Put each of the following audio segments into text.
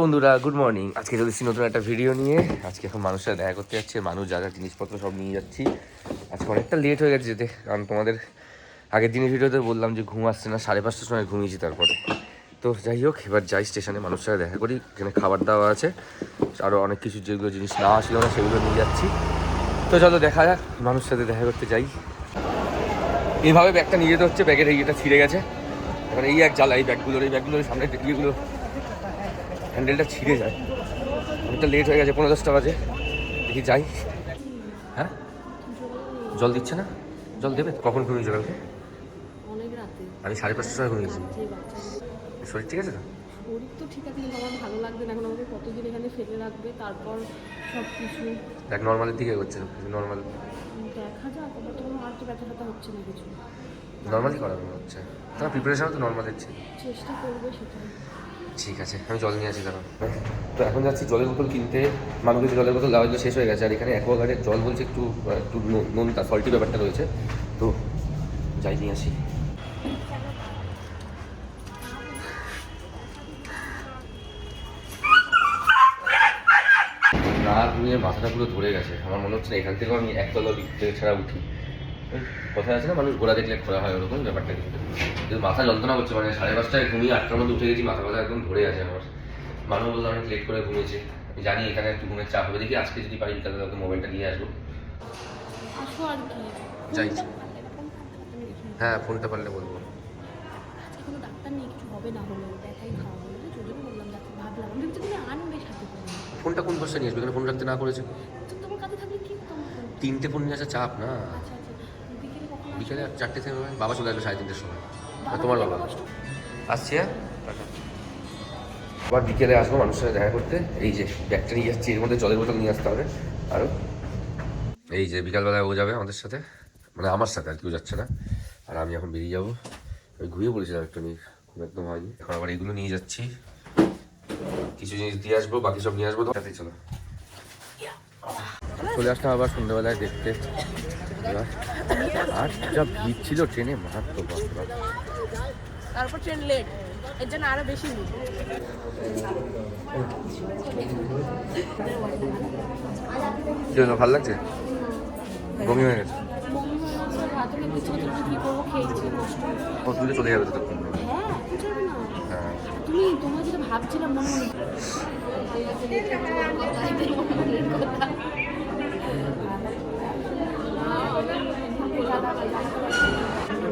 বন্ধুরা good morning. আজকে চলেছি নতুন একটা ভিডিও নিয়ে। আজকে এখন মানুষের সাথে দেখা করতে যাচ্ছে, মানুষ যা যা জিনিসপত্র সব নিয়ে যাচ্ছি। আজকে অনেকটা লেট হয়ে গেছে যেতে, কারণ তোমাদের আগের দিনের ভিডিওতে বললাম যে ঘুম আসছে না, 5:30টার সময় ঘুমিয়েছি। তারপরে তো যাই হোক, এবার যাই স্টেশনে, মানুষের সাথে দেখা করি। এখানে খাবার দাওয়া আছে, আরও অনেক কিছু যেগুলো জিনিস না আসলো না সেগুলো নিয়ে যাচ্ছি। তো চলো দেখা যাক, মানুষের সাথে দেখা করতে যাই। এইভাবে ব্যাগটা নিয়ে যেতে হচ্ছে, ব্যাগের ইয়েটা ছিঁড়ে গেছে। এখন এই এক জ্বালা, এই ব্যাগগুলোর সামনে ইয়েগুলো হ্যান্ডেলটা ছিঁড়ে যায়। অনেকটা লেট হয়ে গেছে, 9:30 বাজে। দেখি যাই। হ্যাঁ, জল দিচ্ছে না? জল দেবে? কখন ঘুমিয়েছো কালকে? আমি 5:30টার সময় ঘুমিয়েছি। শরীর ঠিক আছে তো? শরীর তো ঠিক আছে, কিন্তু আমার ভালো লাগবে না। এখন আমাকে কতদিন এখানে ফেলে রাখবে, তারপর সব কিছু দেখ নর্মালের দিকে হচ্ছে, নর্মাল দেখা যাক। আমার তো আর তো ব্যথা ব্যথা হচ্ছে না কিছু, নর্মালই করানো হচ্ছে। তোমার প্রিপারেশন তো নর্মাল দিচ্ছে, চেষ্টা করবে সেটাই। ঠিক আছে। আমি জল নিয়ে আসি দাঁড়াও। তো এখন যাচ্ছি জলের বোতল কিনতে। মানুষকে জলের বোতল দেওয়া শেষ হয়ে গেছে, আর এখানে অ্যাকোয়াগার্ডের জল বলছে একটু একটু নোনতা সল্টি ব্যাপারটা রয়েছে। তো যাই নিয়ে আসি। না ঘুমিয়ে মাথাটা পুরো ধরে গেছে। আমার মনে হচ্ছে না এখান থেকেও আমি একতলা ছাড়া উঠি। কোথায় আছে না, মানুষ ঘোরা দেখলে ঘোরা হয়, ওরকম ব্যাপারটা কিন্তু মাথা যন্ত্রণা করছে। মানে 5:30টায় ঘুমিয়ে 8টার মধ্যে উঠে গেছি, মাথা একদম ধরে আছে আমার। মানুষ বললো অনেক লেট করে ঘুমিয়েছে। আমি জানি এখানে একটু ঘুমের চাপ হবে। দেখি আজকে যদি পারি বিকালে তাহলে মোবাইলটা নিয়ে আসবো। আসো আর কি, যাই। হ্যাঁ, ফোনটা পারলে বলবো। আজকে কোনো ডাক্তার নেই, কিছু হবে না, হলো দেখাই খাওয়া হবে। যদি বললাম যাকে ভাবলাম, আমি ভেবেছি তুমি আনবে সাথে করে। ফোনটা কোন বসে নিয়ে আসবে? এখানে ফোন রাখতে না করেছে। তো তোমার কাছে থাকলে কি হতো? 3টে ফোন নিয়ে আসা চাপ না। আচ্ছা আচ্ছা, বিকেলে কখন আসবে? বিকেলে 4টে থেকে বাবা চলে আসবে 3:30টার সময়। তোমার বাবা আসছে। হ্যাঁ, আবার বিকেলে আসবো মানুষের সাথে দেখা করতে। এই যে ব্যাগটা নিয়ে যাচ্ছি, এর মধ্যে জলের বোতল নিয়ে আসতে হবে আরও। এই যে বিকালবেলায় ও যাবে আমাদের সাথে, মানে আমার সাথে আর কেউ যাচ্ছে না। আর আমি এখন বেরিয়ে যাবো। আমি ঘুমিয়ে পড়েছিলাম একটু, ঘুম একদম হয়নি। এখন আবার এগুলো নিয়ে যাচ্ছি, কিছু জিনিস দিয়ে আসবো, বাকি সব নিয়ে আসবো। তো সাথে চলো। চলে আসলাম আবার সন্ধ্যাবেলায় দেখতে। আর যা ভিড় ছিল ট্রেনে, মারাত্মক। তারপর ট্রেন লেট, এর জন্য আরো বেশি ভিড়। ভালো লাগছে? বমি হয়ে গেছে। তুলে চলে যাবে ততক্ষণ। হ্যাঁ, তুমি তোমার যেটা ভাবছিলাম মনে মনে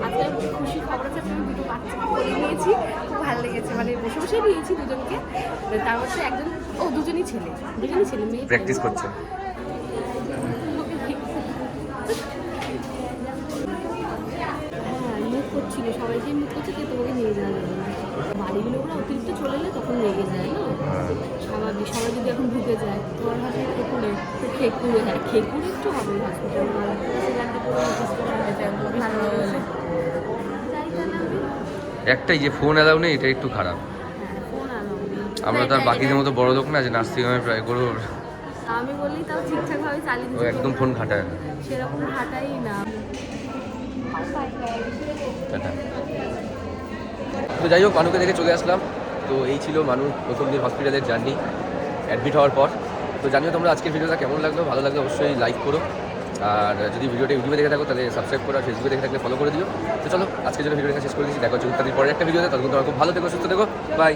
আজকে খুশি খবর আছে, আমি দুটো বাচ্চা করে নিয়েছি, খুব ভালো লেগেছে। মানে বসে বসে নিয়েছি দুজনকে। তার মধ্যে একজন, দুজনই ছেলে মেয়ে প্র্যাকটিস করছে। মুখ করছিল, সবাইকে মুখ করছে যে তোমাকে নিয়ে যাওয়া যাবে না। বাড়িগুলো ওরা অতিরিক্ত চলে এলে তখন লেগে যায় না, স্বাভাবিক। সবাই যদি এখন ঢুকে যায়, তোমার হাতে খেকুড়ে একটু হবে একটাই যে ফোন অ্যালাউ নেই, এটা একটু খারাপ। আমরা তো আর বাকিদের মতো বড় লোক না যে নার্সিংহোমে প্রায় করবো। আমি বলি তাও ঠিকঠাক ভাবে চালিয়ে ও একদম ফোন ঘাটায় না, সেরকম ঘাটাই না। তো যাই হোক, মানুষকে দেখে চলে আসলাম। তো এই ছিল মানুষ প্রথম দিন হসপিটালের জার্নি, অ্যাডমিট হওয়ার পর। তো জানিও তোমরা আজকের ভিডিওটা কেমন লাগলো। ভালো লাগলে অবশ্যই লাইক করো, আর যদি ভিডিওটা ইউটিউবে দেখে থাকো তাহলে সাবস্ক্রাইব করো, আর ফেসবুকে দেখে থাকলে ফলো করে দিও। তো চলো আজকের জন্য ভিডিওটা শেষ করে দিচ্ছি। দেখা হচ্ছে ইত্যাদির পরে একটা ভিডিওতে। ততক্ষণ তোমরা খুব ভালো থেকো, সুস্থ থেকো, বাই।